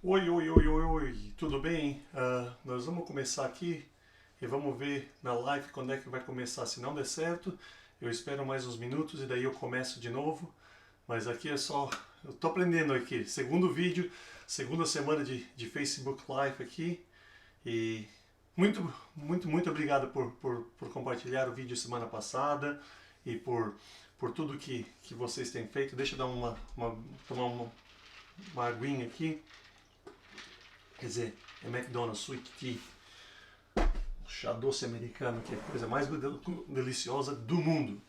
Oi, oi, oi, oi, oi, tudo bem? Nós vamos começar aqui e vamos ver na live quando é que vai começar. Se não der certo, eu espero mais uns minutos e daí eu começo de novo. Mas aqui é só, eu tô aprendendo aqui. Segundo vídeo, segunda semana de Facebook Live aqui. E muito obrigado por compartilhar o vídeo semana passada e por tudo que vocês têm feito. Deixa eu dar tomar uma aguinha aqui. Quer dizer, é McDonald's Sweet Tea, chá doce americano, que é a coisa mais deliciosa do mundo.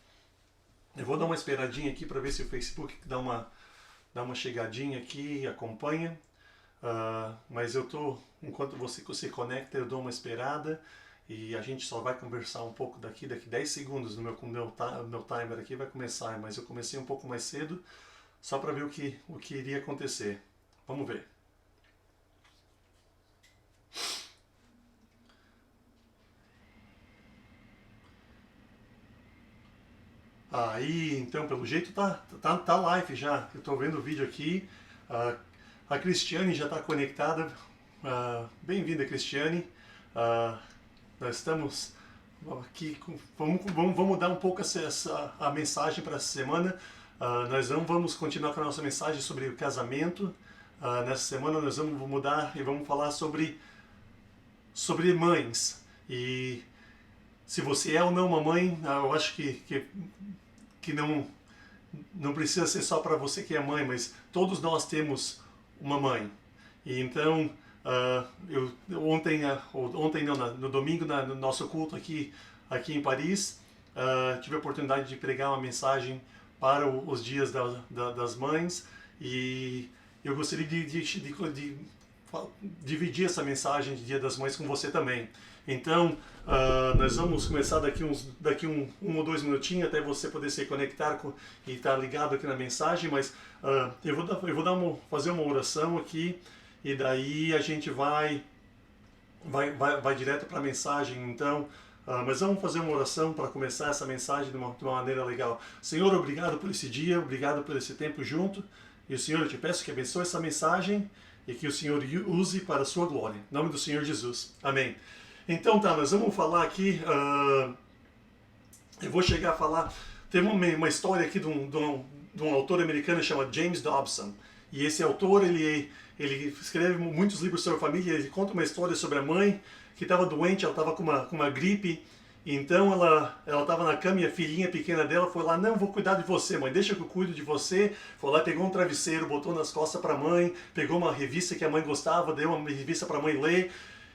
Eu vou dar uma esperadinha aqui para ver se o Facebook dá uma chegadinha aqui e acompanha. Mas eu tô, enquanto você se conecta, eu dou uma esperada e a gente só vai conversar um pouco daqui 10 segundos no meu timer aqui vai começar, mas eu comecei um pouco mais cedo só para ver o que iria acontecer. Vamos ver. Aí, então, pelo jeito tá live já. Eu tô vendo o vídeo aqui. Ah, a Cristiane já está conectada. Bem-vinda, Cristiane. Nós estamos aqui. Vamos mudar um pouco a mensagem para essa semana. Nós não vamos continuar com a nossa mensagem sobre o casamento. Nessa semana nós vamos mudar e vamos falar sobre mães. E se você é ou não uma mãe, eu acho que não precisa ser só para você que é mãe, mas todos nós temos uma mãe. E então, ontem não, no domingo, no nosso culto aqui em Paris, tive a oportunidade de pregar uma mensagem para os dias das mães e eu gostaria de dividir essa mensagem de Dia das Mães com você também. Então, nós vamos começar daqui um ou dois minutinhos até você poder se conectar e estar ligado aqui na mensagem, mas eu vou fazer uma oração aqui e daí a gente vai direto para a mensagem. Então, mas vamos fazer uma oração para começar essa mensagem de uma maneira legal. Senhor, obrigado por esse dia, obrigado por esse tempo junto. E o Senhor, eu te peço que abençoe essa mensagem e que o Senhor use para a sua glória. Em nome do Senhor Jesus. Amém. Então tá, nós vamos falar aqui, eu vou chegar a falar, tem uma história aqui de um autor americano chamado James Dobson. E esse autor, ele escreve muitos livros sobre a família, ele conta uma história sobre a mãe que estava doente, ela estava com uma gripe. Então ela estava na cama e a filhinha pequena dela foi lá, não, vou cuidar de você, mãe, deixa que eu cuido de você. Foi lá, pegou um travesseiro, botou nas costas para a mãe, pegou uma revista que a mãe gostava, deu uma revista para a mãe ler.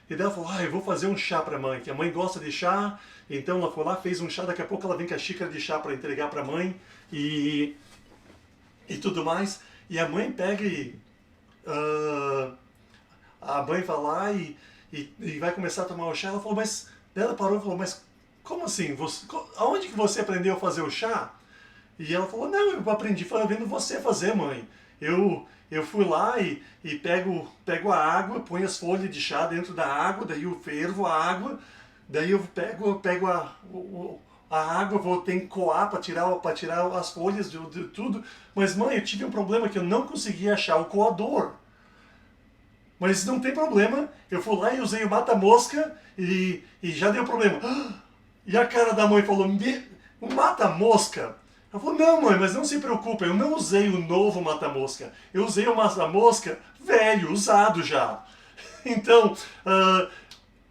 E daí ela falou, eu vou fazer um chá para a mãe, que a mãe gosta de chá. Então ela foi lá, fez um chá, daqui a pouco ela vem com a xícara de chá para entregar para a mãe e tudo mais. E a mãe pega a mãe vai lá e vai começar a tomar o chá. Ela falou, mas... Daí ela parou e falou, mas como assim? Aonde que você aprendeu a fazer o chá? E ela falou, não, eu aprendi vendo você fazer, mãe. Eu fui lá e pego a água, ponho as folhas de chá dentro da água, daí eu fervo a água, daí eu pego a água, tenho que coar para tirar as folhas de tudo. Mas, mãe, eu tive um problema que eu não conseguia achar o coador. Mas não tem problema, eu fui lá e usei o mata-mosca e já deu problema. E a cara da mãe falou, um mata-mosca? Ela falou, não, mãe, mas não se preocupe, eu não usei o novo mata-mosca. Eu usei o mata-mosca velho, usado já. Então,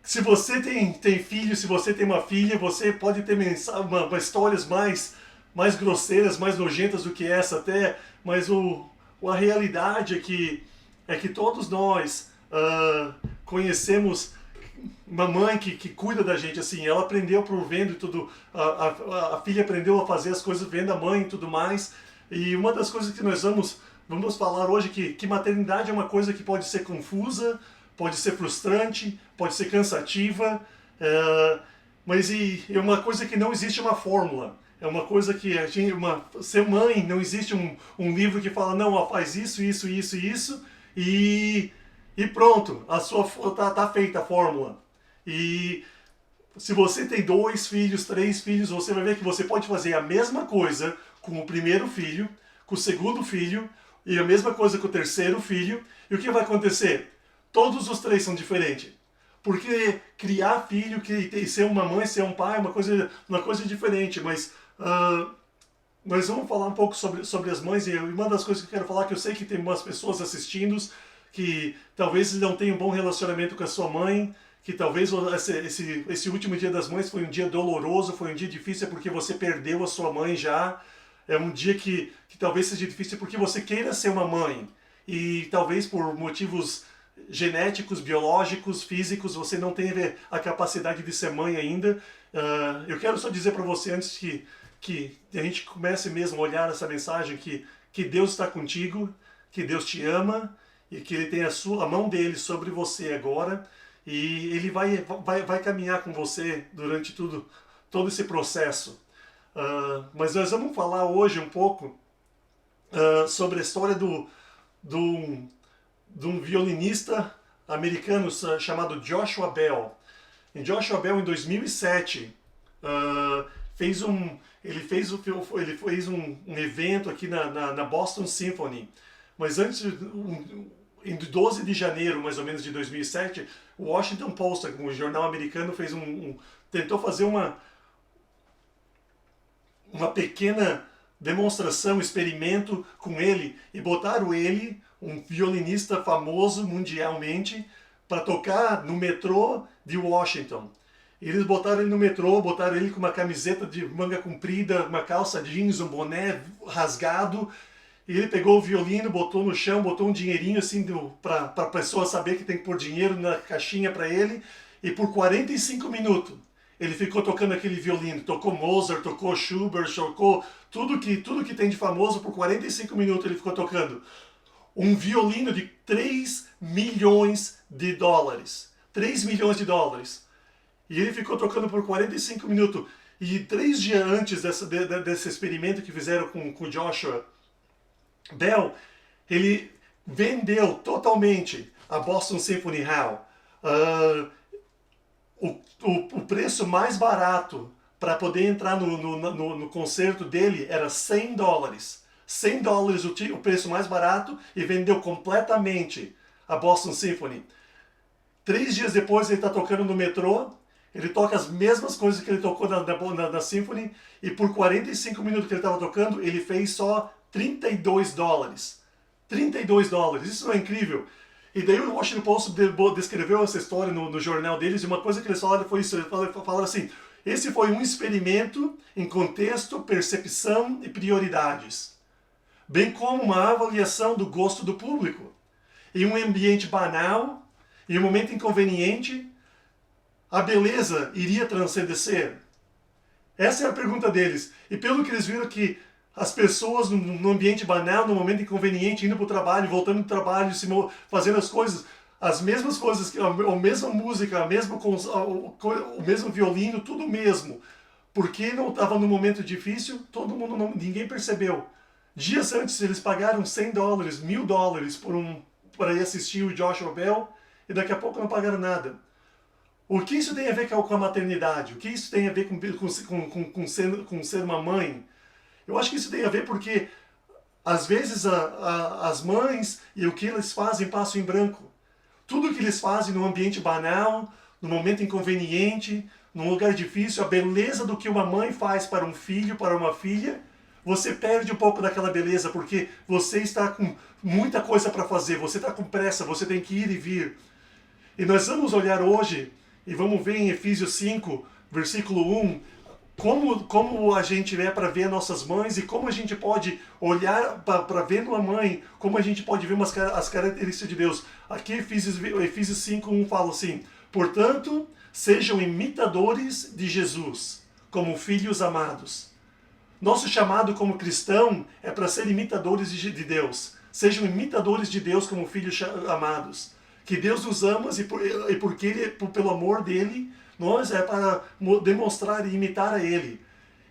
se você tem filho, se você tem uma filha, você pode ter histórias mais grosseiras, mais nojentas do que essa até, mas a realidade é que todos nós conhecemos uma mãe que cuida da gente, assim, ela aprendeu por vendo e tudo, a filha aprendeu a fazer as coisas vendo a mãe e tudo mais, e uma das coisas que nós vamos falar hoje que maternidade é uma coisa que pode ser confusa, pode ser frustrante, pode ser cansativa, mas é uma coisa que não existe uma fórmula. É uma coisa que ser mãe, não existe um livro que fala, não, ó, faz isso, isso, isso e isso, e pronto, tá feita a fórmula. E se você tem 2 filhos, 3 filhos, você vai ver que você pode fazer a mesma coisa com o primeiro filho, com o segundo filho, E a mesma coisa com o terceiro filho. E o que vai acontecer? Todos os três são diferentes. Porque criar filho, ser uma mãe, ser um pai, é uma coisa diferente. Mas nós vamos falar um pouco sobre as mães. E uma das coisas que eu quero falar, que eu sei que tem umas pessoas assistindo que talvez não tenham um bom relacionamento com a sua mãe, que talvez esse último dia das mães foi um dia doloroso, foi um dia difícil porque você perdeu a sua mãe já. É um dia que talvez seja difícil porque você queira ser uma mãe. E talvez por motivos genéticos, biológicos, físicos, você não tenha a capacidade de ser mãe ainda. Eu quero só dizer para você, antes que a gente comece mesmo a olhar essa mensagem, que Deus está contigo, que Deus te ama e que Ele tem a mão dele sobre você agora. E Ele vai caminhar com você durante todo esse processo. Mas nós vamos falar hoje um pouco sobre a história de um violinista americano chamado Joshua Bell. E Joshua Bell, em 2007, ele fez um evento aqui na Boston Symphony. Mas antes, em 12 de janeiro, mais ou menos, de 2007, o Washington Post, um jornal americano, tentou fazer uma pequena demonstração, experimento com ele, e botaram ele, um violinista famoso mundialmente, para tocar no metrô de Washington. E eles botaram ele no metrô, botaram ele com uma camiseta de manga comprida, uma calça jeans, um boné rasgado, e ele pegou o violino, botou no chão, botou um dinheirinho assim para a pessoa saber que tem que pôr dinheiro na caixinha para ele, e por 45 minutos ele ficou tocando aquele violino. Tocou Mozart, tocou Schubert, tocou tudo que tem de famoso. Por 45 minutos ele ficou tocando. Um violino de 3 milhões de dólares. 3 milhões de dólares. E ele ficou tocando por 45 minutos. E 3 dias antes desse experimento que fizeram com Joshua Bell, ele vendeu totalmente a Boston Symphony Hall. O preço mais barato para poder entrar no concerto dele era $100. $100 o preço mais barato, e vendeu completamente a Boston Symphony. 3 dias depois ele está tocando no metrô, ele toca as mesmas coisas que ele tocou na Symphony, e por 45 minutos que ele estava tocando, ele fez só $32. $32, isso não é incrível? E daí o Washington Post descreveu essa história no jornal deles, e uma coisa que eles falaram foi isso. Eles falaram assim: esse foi um experimento em contexto, percepção e prioridades, bem como uma avaliação do gosto do público. Em um ambiente banal, em um momento inconveniente, a beleza iria transcender? Essa é a pergunta deles. E pelo que eles viram, que as pessoas no ambiente banal, no momento inconveniente, indo para o trabalho, voltando do trabalho, fazendo as coisas, as mesmas coisas, a mesma música, o mesmo violino, tudo mesmo. Porque não estava no momento difícil, ninguém percebeu. Dias antes eles pagaram $100, $1.000 para ir assistir o Joshua Bell, e daqui a pouco não pagaram nada. O que isso tem a ver com a maternidade? O que isso tem a ver com ser uma mãe? Eu acho que isso tem a ver porque, às vezes, as mães e o que eles fazem passam em branco. Tudo que eles fazem no ambiente banal, no momento inconveniente, num lugar difícil, a beleza do que uma mãe faz para um filho, para uma filha, você perde um pouco daquela beleza, porque você está com muita coisa para fazer, você está com pressa, você tem que ir e vir. E nós vamos olhar hoje, e vamos ver em Efésios 5, versículo 1, como a gente é para ver nossas mães, e como a gente pode olhar para ver uma mãe, como a gente pode ver as características de Deus. Aqui Efésios 5, 1 fala assim: portanto, sejam imitadores de Jesus, como filhos amados. Nosso chamado como cristão é para ser imitadores de Deus. Sejam imitadores de Deus como filhos amados. Que Deus nos ama, e porque pelo amor dele, nós é para demonstrar e imitar a Ele.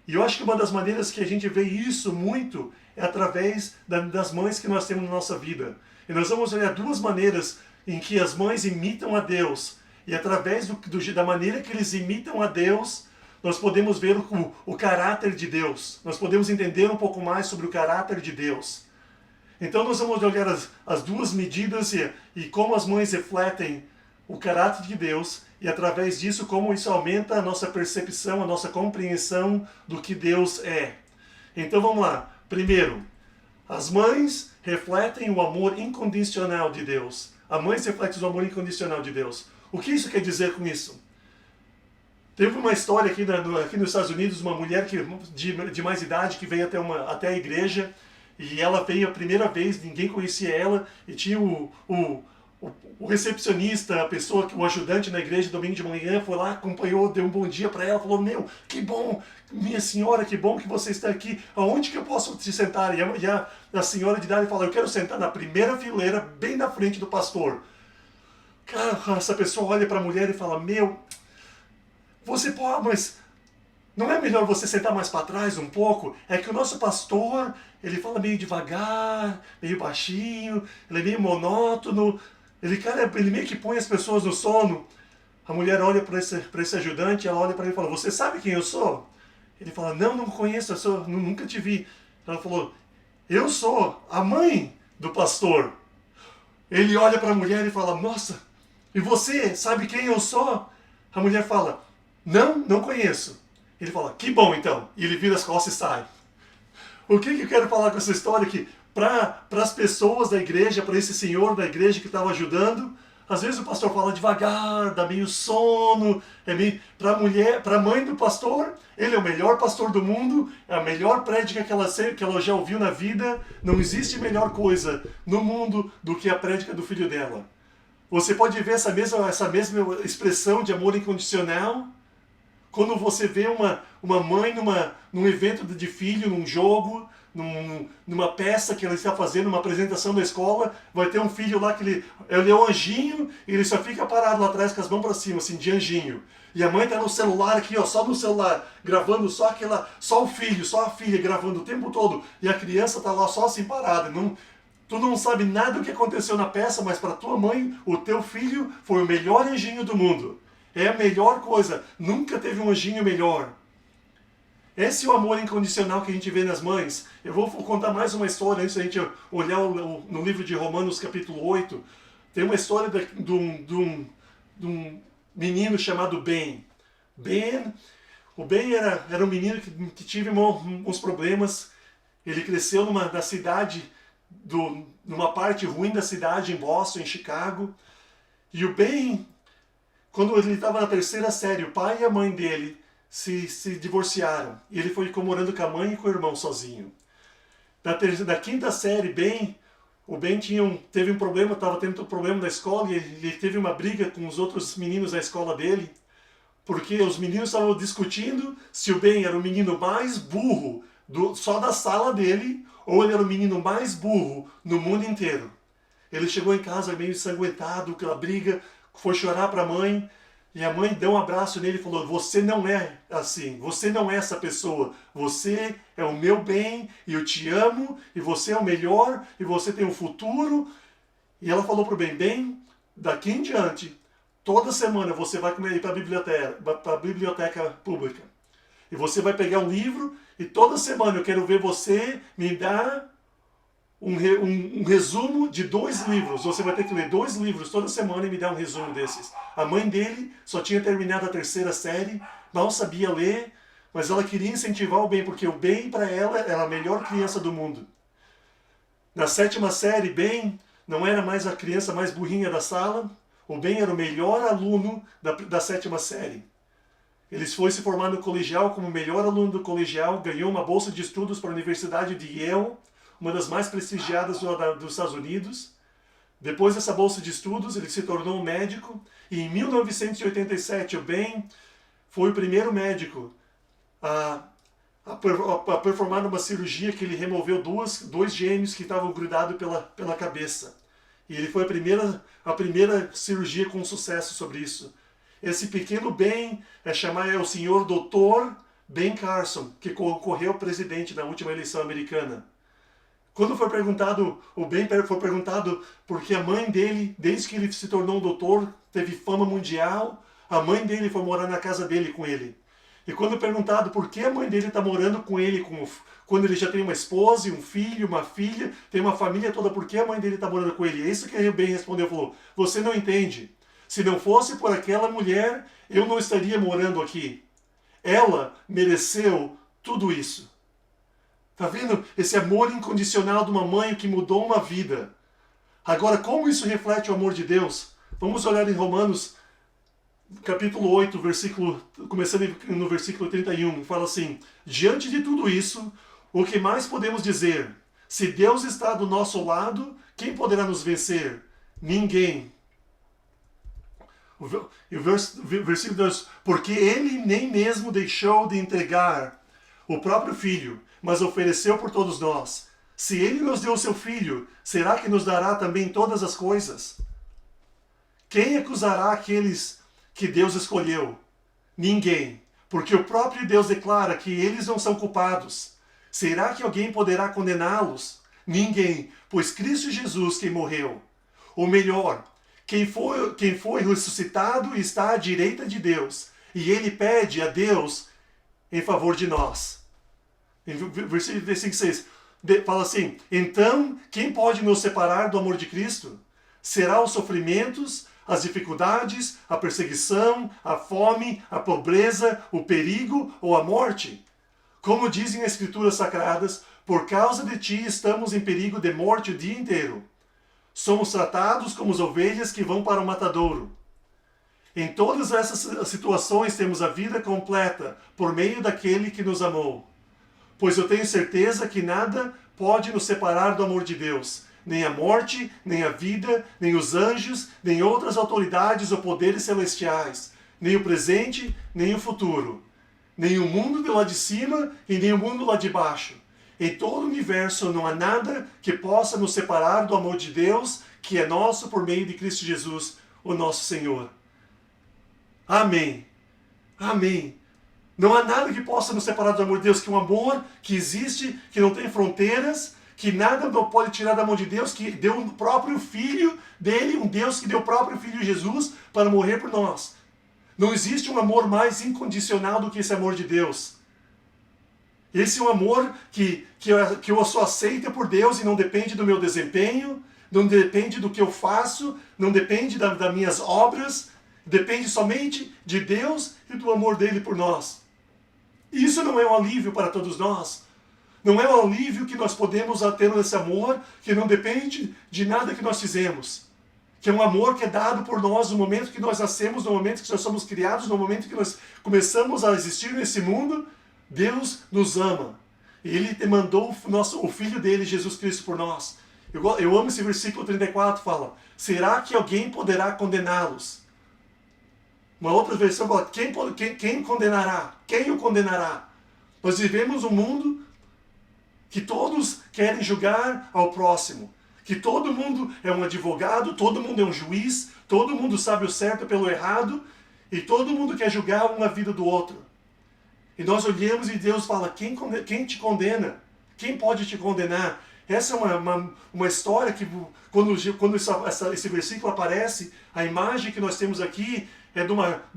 E eu acho que uma das maneiras que a gente vê isso muito é através das mães que nós temos na nossa vida. E nós vamos olhar 2 maneiras em que as mães imitam a Deus. E através da maneira que eles imitam a Deus, nós podemos ver o caráter de Deus. Nós podemos entender um pouco mais sobre o caráter de Deus. Então nós vamos olhar as duas medidas e como as mães refletem o caráter de Deus e através disso como isso aumenta a nossa percepção, a nossa compreensão do que Deus é. Então vamos lá. Primeiro, as mães refletem o amor incondicional de Deus. A mãe reflete o amor incondicional de Deus. O que isso quer dizer com isso? Teve uma história aqui nos Estados Unidos, uma mulher de mais idade que veio até a igreja e ela veio a primeira vez, ninguém conhecia ela e tinha o recepcionista, a pessoa, o ajudante na igreja, domingo de manhã, foi lá, acompanhou, deu um bom dia para ela, falou, meu, que bom, minha senhora, que bom que você está aqui, aonde que eu posso te sentar? E a senhora de idade fala, eu quero sentar na primeira fileira, bem na frente do pastor. Cara, essa pessoa olha para a mulher e fala, meu, você pode, mas não é melhor você sentar mais para trás um pouco? É que o nosso pastor, ele fala meio devagar, meio baixinho, ele é meio monótono, ele meio que põe as pessoas no sono. A mulher olha para esse ajudante, ela olha para ele e fala, você sabe quem eu sou? Ele fala, não conheço, nunca te vi. Ela falou, eu sou a mãe do pastor. Ele olha para a mulher e fala, nossa, e você sabe quem eu sou? A mulher fala, não conheço. Ele fala, que bom então. E ele vira as costas e sai. O que eu quero falar com essa história? Que para as pessoas da igreja, para esse senhor da igreja que estava ajudando, às vezes o pastor fala devagar, dá meio sono. Para a mãe do pastor, ele é o melhor pastor do mundo, é a melhor prédica que ela já ouviu na vida. Não existe melhor coisa no mundo do que a prédica do filho dela. Você pode ver essa mesma expressão de amor incondicional quando você vê uma mãe num evento de filho, num jogo, numa peça que ela está fazendo, uma apresentação da escola, vai ter um filho lá que ele é um anjinho e ele só fica parado lá atrás com as mãos para cima, assim, de anjinho. E a mãe está no celular aqui, ó, só no celular, gravando só o filho, só a filha, gravando o tempo todo. E a criança está lá só assim parada. Tu não sabe nada do que aconteceu na peça, mas para tua mãe, o teu filho foi o melhor anjinho do mundo. É a melhor coisa. Nunca teve um anjinho melhor. Esse é o amor incondicional que a gente vê nas mães. Eu vou contar mais uma história antes da gente olhar no livro de Romanos, capítulo 8. Tem uma história de um menino chamado Ben. O Ben era um menino que tive uns problemas. Ele cresceu na cidade, numa parte ruim da cidade, em Boston, em Chicago. E o Ben, quando ele estava na terceira série, o pai e a mãe dele se divorciaram. E ele ficou morando com a mãe e com o irmão sozinho. Da quinta série, o Ben teve um problema, estava tendo um problema na escola e ele teve uma briga com os outros meninos da escola dele, porque os meninos estavam discutindo se o Ben era o menino mais burro só da sala dele ou ele era o menino mais burro no mundo inteiro. Ele chegou em casa meio ensanguentado, com a briga, foi chorar para a mãe, e a mãe deu um abraço nele e falou, você não é assim, você não é essa pessoa, você é o meu bem, e eu te amo, e você é o melhor, e você tem um futuro. E ela falou para o Ben, daqui em diante, toda semana você vai ir para a biblioteca pública, e você vai pegar um livro, e toda semana eu quero ver você me dar um resumo de 2 livros. Você vai ter que ler 2 livros toda semana e me dar um resumo desses. A mãe dele só tinha terminado a terceira série, mal sabia ler, mas ela queria incentivar o Ben, porque o Ben para ela era a melhor criança do mundo. Na 7ª série, Ben não era mais a criança mais burrinha da sala, o Ben era o melhor aluno da 7ª série. Ele foi se formar no colegial como o melhor aluno do colegial, ganhou uma bolsa de estudos para a Universidade de Yale, uma das mais prestigiadas dos Estados Unidos. Depois dessa bolsa de estudos, ele se tornou um médico, e em 1987 o Ben foi o primeiro médico a performar uma cirurgia que ele removeu dois gêmeos que estavam grudados pela cabeça. E ele foi a primeira cirurgia com sucesso sobre isso. Esse pequeno Ben é o senhor Dr. Ben Carson, que concorreu ao presidente na última eleição americana. Quando foi perguntado, o Ben foi perguntado porque a mãe dele, desde que ele se tornou um doutor, teve fama mundial, a mãe dele foi morar na casa dele com ele. E quando perguntado por que a mãe dele está morando com ele, quando ele já tem uma esposa, um filho, uma filha, tem uma família toda, por que a mãe dele está morando com ele? É isso que Reuben respondeu, falou, você não entende. Se não fosse por aquela mulher, eu não estaria morando aqui. Ela mereceu tudo isso. Tá vendo? Esse amor incondicional de uma mãe que mudou uma vida. Agora, como isso reflete o amor de Deus? Vamos olhar em Romanos, capítulo 8, começando no versículo 31, fala assim, diante de tudo isso, o que mais podemos dizer? Se Deus está do nosso lado, quem poderá nos vencer? Ninguém. E o versículo 2, porque ele nem mesmo deixou de entregar o próprio Filho, mas ofereceu por todos nós. Se ele nos deu o seu Filho, será que nos dará também todas as coisas? Quem acusará aqueles que Deus escolheu? Ninguém, porque o próprio Deus declara que eles não são culpados. Será que alguém poderá condená-los? Ninguém, pois Cristo Jesus quem morreu. Ou melhor, quem foi ressuscitado está à direita de Deus, e ele pede a Deus em favor de nós. Em versículo 6, fala assim, então, quem pode nos separar do amor de Cristo? Será os sofrimentos, as dificuldades, a perseguição, a fome, a pobreza, o perigo ou a morte? Como dizem as Escrituras Sagradas, por causa de ti estamos em perigo de morte o dia inteiro. Somos tratados como as ovelhas que vão para o matadouro. Em todas essas situações temos a vida completa por meio daquele que nos amou. Pois eu tenho certeza que nada pode nos separar do amor de Deus, nem a morte, nem a vida, nem os anjos, nem outras autoridades ou poderes celestiais, nem o presente, nem o futuro, nem o mundo do lado de cima e nem o mundo lá de baixo. Em todo o universo não há nada que possa nos separar do amor de Deus, que é nosso por meio de Cristo Jesus, o nosso Senhor. Amém. Amém. Não há nada que possa nos separar do amor de Deus, que um amor que existe, que não tem fronteiras, que nada não pode tirar da mão de Deus, que deu o próprio Filho dele, um Deus que deu o próprio Filho Jesus para morrer por nós. Não existe um amor mais incondicional do que esse amor de Deus. Esse é um amor que eu só aceito por Deus e não depende do meu desempenho, não depende do que eu faço, não depende das minhas obras, depende somente de Deus e do amor dele por nós. Isso não é um alívio para todos nós. Não é um alívio que nós podemos ter nesse amor que não depende de nada que nós fizemos. Que é um amor que é dado por nós no momento que nós nascemos, no momento que nós somos criados, no momento que nós começamos a existir nesse mundo. Deus nos ama. E Ele mandou o Filho dele, Jesus Cristo, por nós. Eu amo esse versículo 34, fala, será que alguém poderá condená-los? Uma outra versão fala, quem condenará? Quem o condenará? Nós vivemos um mundo que todos querem julgar ao próximo. Que todo mundo é um advogado, todo mundo é um juiz, todo mundo sabe o certo pelo errado, e todo mundo quer julgar uma vida do outro. E nós olhamos e Deus fala, quem te condena? Quem pode te condenar? Essa é uma história que, quando esse versículo aparece, a imagem que nós temos aqui é de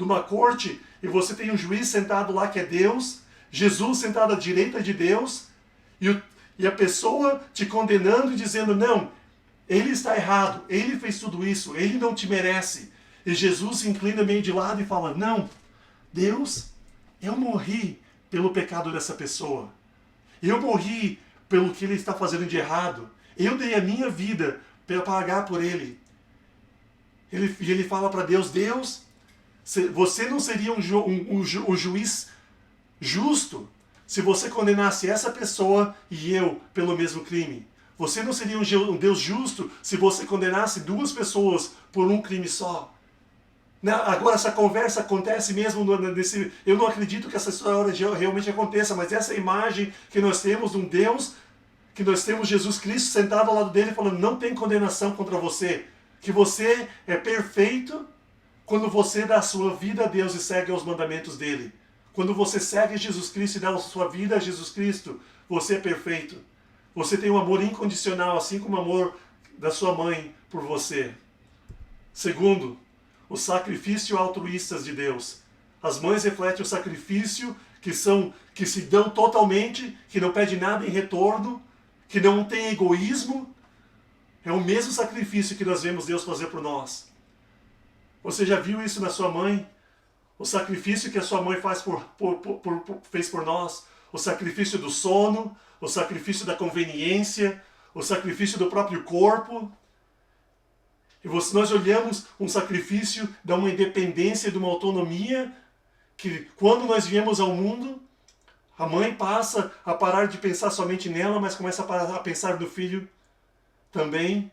uma corte, e você tem um juiz sentado lá que é Deus, Jesus sentado à direita de Deus, e a pessoa te condenando e dizendo, não, ele está errado, ele fez tudo isso, ele não te merece. E Jesus se inclina meio de lado e fala, não, Deus, eu morri pelo pecado dessa pessoa. Eu morri pelo que ele está fazendo de errado. Eu dei a minha vida para pagar por ele. E ele fala para Deus, Deus, você não seria um juiz justo se você condenasse essa pessoa e eu pelo mesmo crime. Você não seria um Deus justo se você condenasse duas pessoas por um crime só. Agora, essa conversa acontece mesmo nesse... Eu não acredito que essa história realmente aconteça, mas essa imagem que nós temos de um Deus, que nós temos Jesus Cristo sentado ao lado dele falando, não tem condenação contra você, que você é perfeito quando você dá a sua vida a Deus e segue aos mandamentos dele. Quando você segue Jesus Cristo e dá a sua vida a Jesus Cristo, você é perfeito. Você tem um amor incondicional, assim como o amor da sua mãe por você. Segundo, o sacrifício altruísta de Deus. As mães refletem o sacrifício que se dão totalmente, que não pede nada em retorno, que não tem egoísmo. É o mesmo sacrifício que nós vemos Deus fazer por nós. Você já viu isso na sua mãe? O sacrifício que a sua mãe fez por nós? O sacrifício do sono, o sacrifício da conveniência, o sacrifício do próprio corpo. E nós olhamos um sacrifício de uma independência, de uma autonomia, que quando nós viemos ao mundo, a mãe passa a parar de pensar somente nela, mas começa a pensar no filho também.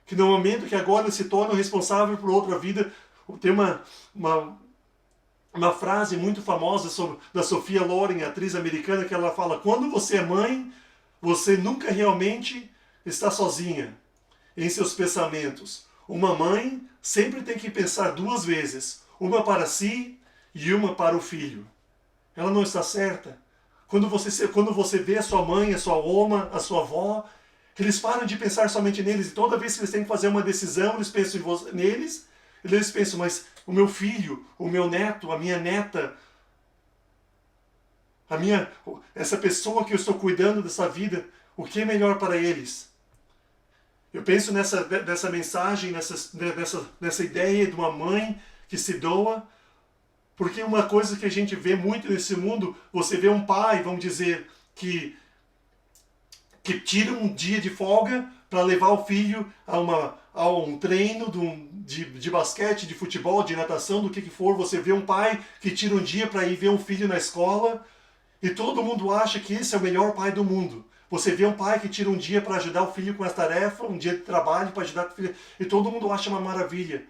Que no momento que agora se torna responsável por outra vida, tem uma frase muito famosa da Sophia Loren, atriz americana, que ela fala: quando você é mãe, você nunca realmente está sozinha em seus pensamentos. Uma mãe sempre tem que pensar duas vezes, uma para si e uma para o filho. Ela não está certa. Quando você vê a sua mãe, a sua oma, a sua avó, eles param de pensar somente neles, e toda vez que eles têm que fazer uma decisão, eles pensam neles, e eles pensam: mas o meu filho, o meu neto, a minha neta, essa pessoa que eu estou cuidando dessa vida, o que é melhor para eles? Eu penso nessa mensagem, nessa ideia de uma mãe que se doa, porque uma coisa que a gente vê muito nesse mundo, você vê um pai, vamos dizer, que tira um dia de folga para levar o filho a um treino de basquete, de futebol, de natação, do que for. Você vê um pai que tira um dia para ir ver um filho na escola, e todo mundo acha que esse é o melhor pai do mundo. Você vê um pai que tira um dia para ajudar o filho com as tarefas, um dia de trabalho para ajudar o filho, e todo mundo acha uma maravilha.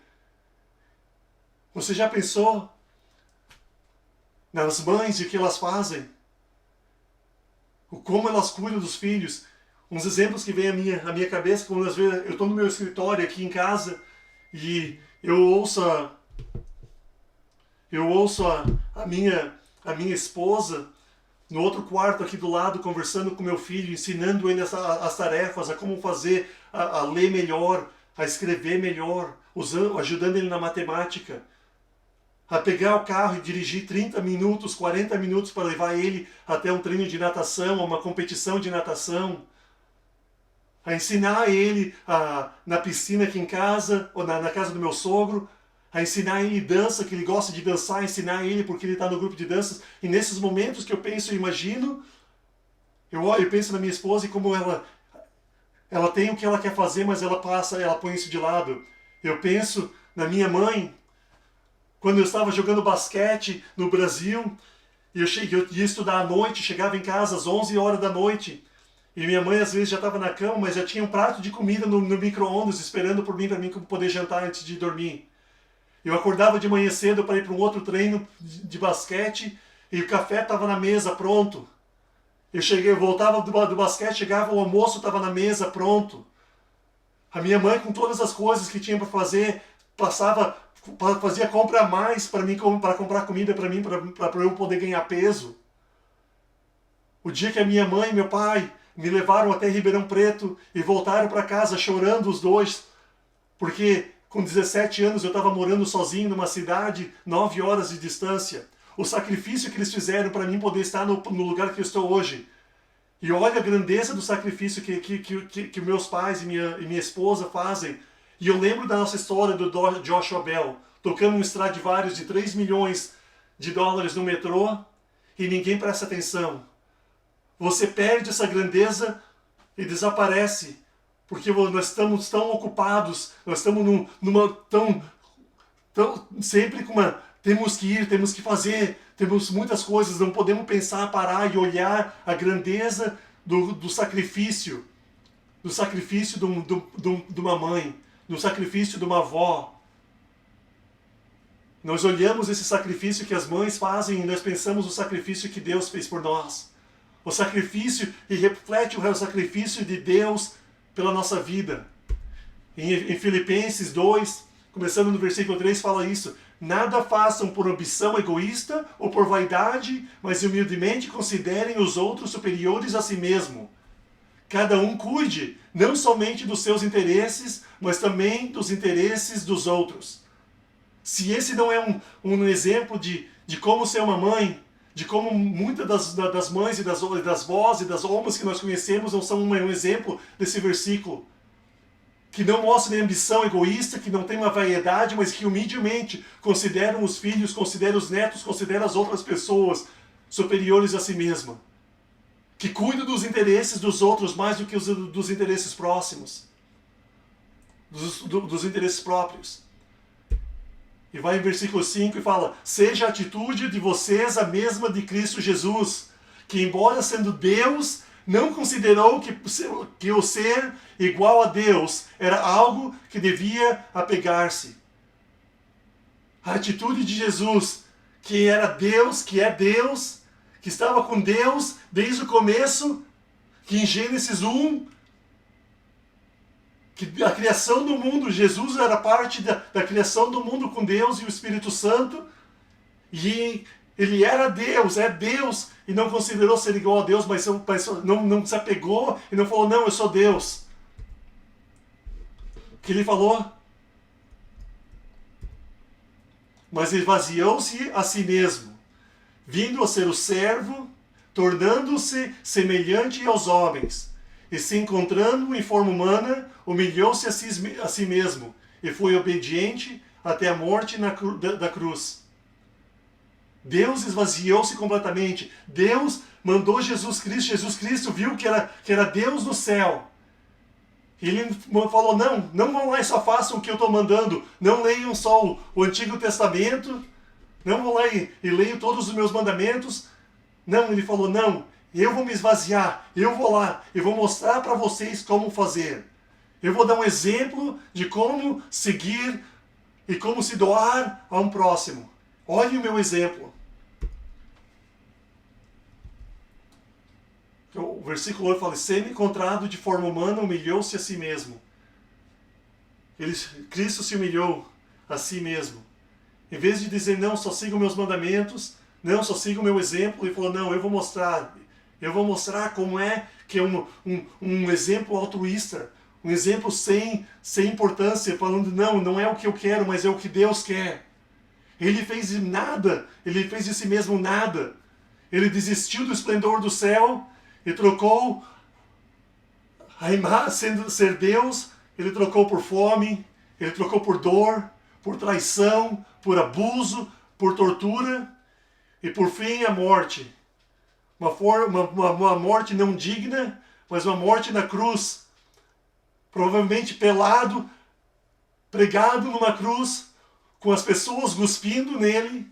Você já pensou nas mães e o que elas fazem? Como elas cuidam dos filhos? Uns exemplos que vêm à minha cabeça, quando às vezes eu estou no meu escritório aqui em casa e eu ouço a minha esposa no outro quarto aqui do lado, conversando com meu filho, ensinando ele as tarefas, a como fazer, a ler melhor, a escrever melhor, ajudando ele na matemática, a pegar o carro e dirigir 30 minutos, 40 minutos para levar ele até um treino de natação, a uma competição de natação, a ensinar ele na piscina aqui em casa, ou na casa do meu sogro, a ensinar ele dança, que ele gosta de dançar, ensinar ele porque ele está no grupo de danças. E nesses momentos que eu penso e imagino, eu olho e penso na minha esposa e como ela tem o que ela quer fazer, mas ela põe isso de lado. Eu penso na minha mãe, quando eu estava jogando basquete no Brasil, e eu ia estudar à noite, chegava em casa às 11 horas da noite, e minha mãe às vezes já estava na cama, mas já tinha um prato de comida no micro-ondas esperando por mim, para mim poder jantar antes de dormir. Eu acordava de manhã cedo para ir para um outro treino de basquete e o café estava na mesa pronto. Eu voltava do basquete, chegava, o almoço estava na mesa pronto. A minha mãe, com todas as coisas que tinha para fazer, fazia compra a mais para mim, para comprar comida para mim, para eu poder ganhar peso. O dia que a minha mãe e meu pai me levaram até Ribeirão Preto e voltaram para casa chorando os dois, porque com 17 anos eu estava morando sozinho numa cidade, 9 horas de distância. O sacrifício que eles fizeram para mim poder estar no lugar que eu estou hoje. E olha a grandeza do sacrifício que meus pais e minha esposa fazem. E eu lembro da nossa história do Joshua Bell, tocando um Stradivarius de 3 milhões de dólares no metrô, e ninguém presta atenção. Você perde essa grandeza e desaparece. Porque nós estamos tão ocupados, nós estamos sempre temos que ir, temos que fazer, temos muitas coisas, não podemos pensar, parar e olhar a grandeza do sacrifício de uma mãe, do sacrifício de uma avó. Nós olhamos esse sacrifício que as mães fazem e nós pensamos no sacrifício que Deus fez por nós. O sacrifício, e reflete o sacrifício de Deus pela nossa vida. Em Filipenses 2, começando no versículo 3, fala isso: nada façam por ambição egoísta ou por vaidade, mas humildemente considerem os outros superiores a si mesmo. Cada um cuide, não somente dos seus interesses, mas também dos interesses dos outros. Se esse não é um exemplo de de como ser uma mãe, de como muitas das mães e das vós e das homens que nós conhecemos não são um exemplo desse versículo. Que não mostram ambição egoísta, que não tem uma vaidade, mas que humildemente consideram os filhos, consideram os netos, consideram as outras pessoas superiores a si mesma. Que cuidam dos interesses dos outros mais do que dos interesses próximos. Dos interesses próprios. E vai em versículo 5 e fala: seja a atitude de vocês a mesma de Cristo Jesus, que embora sendo Deus, não considerou que o ser igual a Deus era algo que devia apegar-se. A atitude de Jesus, que era Deus, que é Deus, que estava com Deus desde o começo, que em Gênesis 1, que a criação do mundo, Jesus era parte da criação do mundo com Deus e o Espírito Santo, e ele era Deus, é Deus, e não considerou ser igual a Deus, mas não se apegou e não falou, não, eu sou Deus. O que ele falou? Mas esvaziou-se a si mesmo, vindo a ser o servo, tornando-se semelhante aos homens, e se encontrando em forma humana, humilhou-se a si mesmo, e foi obediente até a morte da cruz. Deus esvaziou-se completamente. Deus mandou Jesus Cristo. Jesus Cristo viu que era Deus no céu. Ele falou, não vão lá e só façam o que eu estou mandando. Não leiam só o Antigo Testamento. Não vão lá e leiam todos os meus mandamentos. Não, ele falou, não, eu vou me esvaziar. Eu vou lá e vou mostrar para vocês como fazer. Eu vou dar um exemplo de como seguir e como se doar a um próximo. Olhe o meu exemplo. O versículo 8 fala, sendo encontrado de forma humana, humilhou-se a si mesmo. Cristo se humilhou a si mesmo. Em vez de dizer, não, só siga meus mandamentos, não, só siga o meu exemplo, ele falou, não, eu vou mostrar como é que é um exemplo altruísta, um exemplo sem importância, falando, não é o que eu quero, mas é o que Deus quer. Ele fez nada, ele fez de si mesmo nada. Ele desistiu do esplendor do céu e trocou a imagem, ser Deus, ele trocou por fome, ele trocou por dor, por traição, por abuso, por tortura e por fim a morte. Uma morte não digna, mas uma morte na cruz. Provavelmente pelado, pregado numa cruz, com as pessoas cuspindo nele.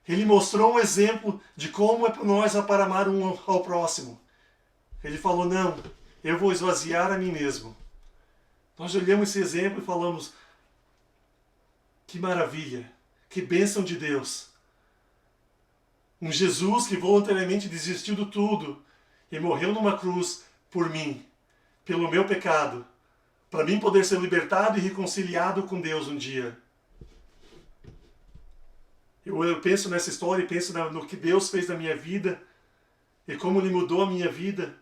Ele mostrou um exemplo de como é para nós amar um ao próximo. Ele falou, não, eu vou esvaziar a mim mesmo. Nós olhamos esse exemplo e falamos, que maravilha, que bênção de Deus. Um Jesus que voluntariamente desistiu de tudo e morreu numa cruz por mim, pelo meu pecado, para mim poder ser libertado e reconciliado com Deus um dia. Eu penso nessa história e penso no que Deus fez na minha vida e como Ele mudou a minha vida.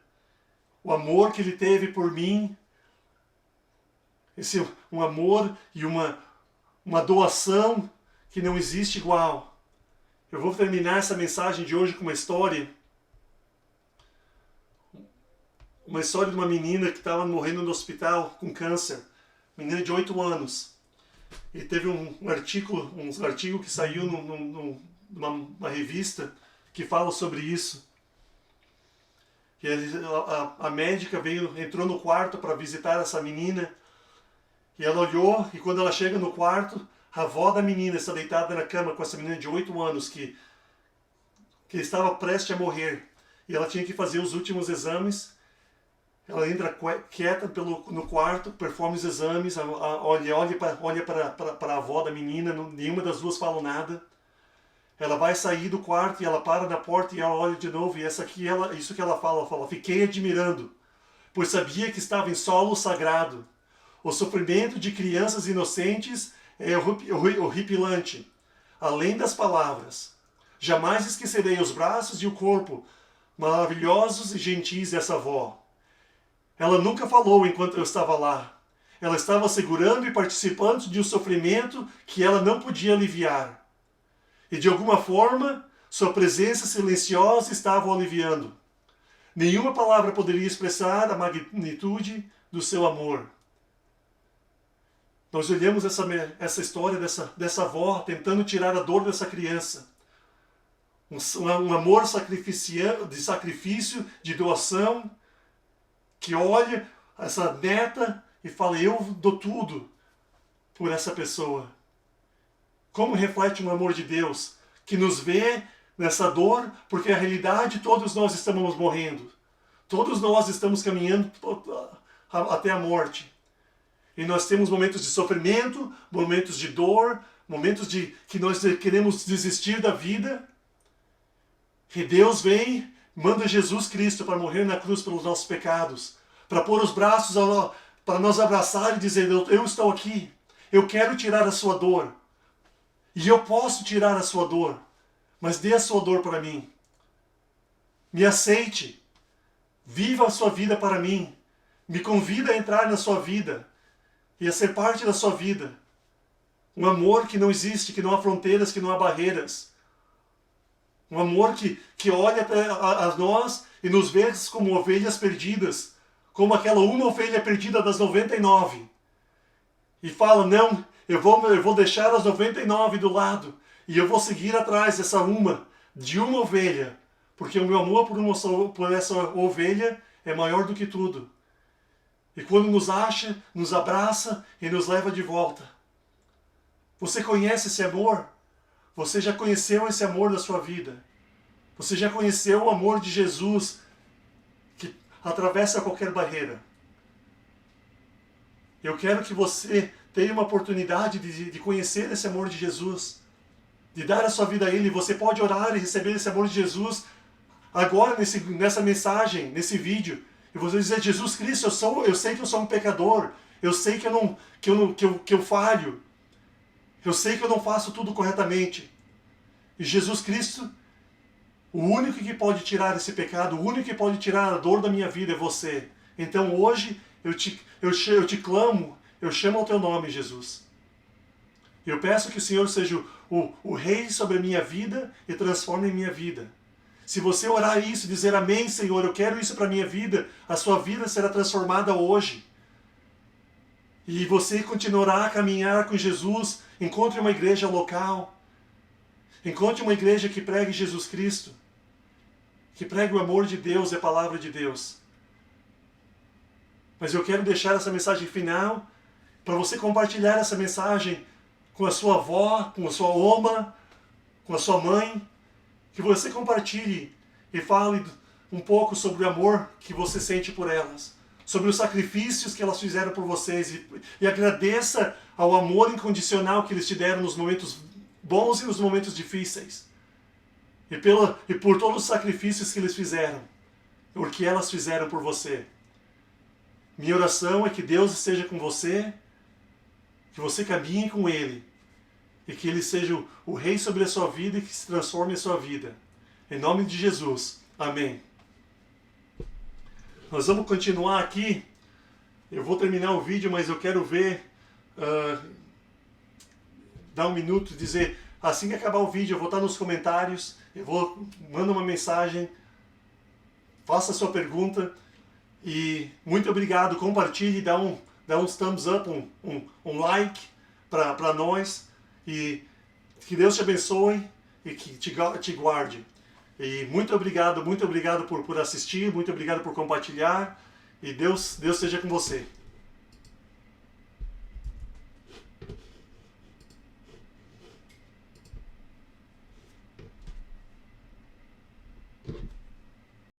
O amor que Ele teve por mim. Um amor e uma doação que não existe igual. Eu vou terminar essa mensagem de hoje com uma história. Uma história de uma menina que estava morrendo no hospital com câncer. Menina de 8 anos. E teve um artigo que saiu numa revista que fala sobre isso. E a médica entrou no quarto para visitar essa menina. E ela olhou, e quando ela chega no quarto, a avó da menina está deitada na cama com essa menina de 8 anos que estava prestes a morrer. E ela tinha que fazer os últimos exames. Ela entra quieta no quarto, performa os exames, olha para a avó da menina, nenhuma das duas fala nada. Ela vai sair do quarto e ela para na porta e ela olha de novo. E isso que ela fala, fiquei admirando, pois sabia que estava em solo sagrado. O sofrimento de crianças inocentes é horripilante, além das palavras. Jamais esquecerei os braços e o corpo maravilhosos e gentis dessa avó. Ela nunca falou enquanto eu estava lá. Ela estava segurando e participando de um sofrimento que ela não podia aliviar. E de alguma forma, sua presença silenciosa estava o aliviando. Nenhuma palavra poderia expressar a magnitude do seu amor. Nós olhamos essa história dessa avó tentando tirar a dor dessa criança. Um amor de sacrifício, de doação, que olha essa neta e fala, eu dou tudo por essa pessoa. Como reflete um amor de Deus que nos vê nessa dor, porque a realidade todos nós estamos morrendo. Todos nós estamos caminhando até a morte. E nós temos momentos de sofrimento, momentos de dor, momentos de que nós queremos desistir da vida. E Deus vem, manda Jesus Cristo para morrer na cruz pelos nossos pecados, para pôr os braços, para nos abraçar e dizer, eu estou aqui, eu quero tirar a sua dor. E eu posso tirar a sua dor, mas dê a sua dor para mim. Me aceite, viva a sua vida para mim, me convida a entrar na sua vida e a ser parte da sua vida. Um amor que não existe, que não há fronteiras, que não há barreiras. Um amor que olha a nós e nos vê como ovelhas perdidas, como aquela uma ovelha perdida das 99. E fala, não, eu vou deixar as 99 do lado e eu vou seguir atrás de uma ovelha, porque o meu amor por essa ovelha é maior do que tudo. E quando nos acha, nos abraça e nos leva de volta. Você conhece esse amor? Você já conheceu esse amor da sua vida? Você já conheceu o amor de Jesus que atravessa qualquer barreira? Eu quero que você tenha uma oportunidade de conhecer esse amor de Jesus, de dar a sua vida a Ele. Você pode orar e receber esse amor de Jesus agora nessa mensagem, nesse vídeo. E você dizer, Jesus Cristo, eu sei que eu sou um pecador, eu sei que eu falho, eu sei que eu não faço tudo corretamente. E Jesus Cristo, o único que pode tirar esse pecado, o único que pode tirar a dor da minha vida é você. Então hoje eu te clamo, eu chamo ao teu nome, Jesus. Eu peço que o Senhor seja o rei sobre a minha vida e transforme a minha vida. Se você orar isso e dizer amém, Senhor, eu quero isso para a minha vida, a sua vida será transformada hoje. E você continuará a caminhar com Jesus. Encontre uma igreja local. Encontre uma igreja que pregue Jesus Cristo. Que pregue o amor de Deus e a palavra de Deus. Mas eu quero deixar essa mensagem final para você compartilhar essa mensagem com a sua avó, com a sua oma, com a sua mãe. Que você compartilhe e fale um pouco sobre o amor que você sente por elas, sobre os sacrifícios que elas fizeram por vocês e agradeça ao amor incondicional que eles te deram nos momentos bons e nos momentos difíceis. E por todos os sacrifícios que eles fizeram, porque elas fizeram por você. Minha oração é que Deus esteja com você, que você caminhe com Ele, e que Ele seja o Rei sobre a sua vida e que se transforme a sua vida. Em nome de Jesus. Amém. Nós vamos continuar aqui. Eu vou terminar o vídeo, mas eu quero ver, dar um minuto e dizer, assim que acabar o vídeo, eu vou estar nos comentários, manda uma mensagem, faça a sua pergunta, e muito obrigado, compartilhe, dá uns thumbs up, um like para nós, e que Deus te abençoe e que te guarde. E muito obrigado por assistir, muito obrigado por compartilhar, e Deus esteja com você.